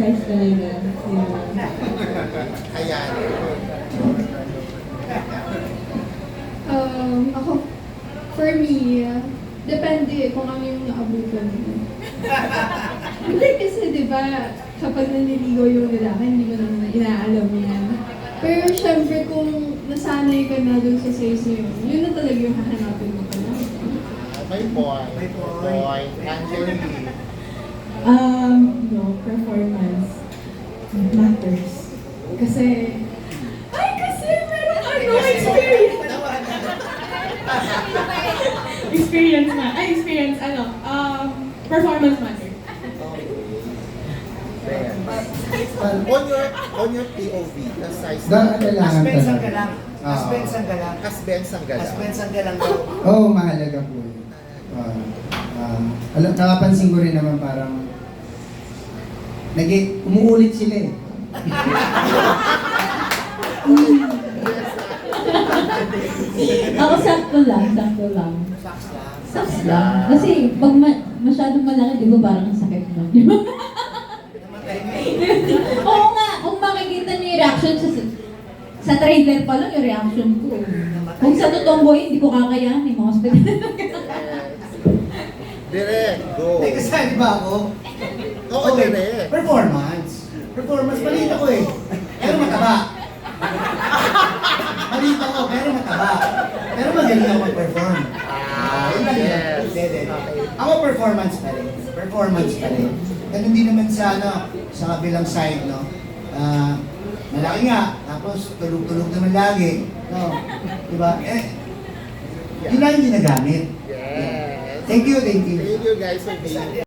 exercise talaga. Ayan. Ako, for me, depende kung ano yung naabutan mo. Hindi kasi, di ba, kapag naniligo yung lalaki, hindi mo naman inaalam yan. Pero syempre, kung nasanay ka na dun sa size niyo, yun na talaga yung hahanapin mo pa na. May point. May point. Angelique. No, performance matters. Kasi meron experience. Performance matters. On your POV, na size Aspensan ka lang. Aspensan ka lang. Aspensan ka lang. Aspensan ka lang daw. Oo, mahalaga po yun. Nakapansin ko rin naman parang umuulit sila eh. Ako sakto lang. Saks lang. Saks lang. Kasi pag masyadong malaki, di ba parang ang sakit mo? Di ba? Namatay mo. Oo nga, kung makikita niyo yung reaction sa trailer pa lang yung reaction ko. Kung sa totoong buhay, hindi ko kakayanin mga hospital. Direct, go. Hindi, kasali ba ako? Oo, Okay, direct. Performance. Performance, maliit ako eh. Pero mataba. Maliit ako, pero mataba. Pero magaling ako mag-perform. Yun lang yun. Yes. Hindi. Okay. Ako performance pa rin. Performance pa rin. Ganun din naman sa sa kabilang side, no? Malaki nga, tapos tulog-tulog naman lagi. No? Diba? Yun lang yung ginagamit. Yes. Thank you, thank you. Thank you guys for being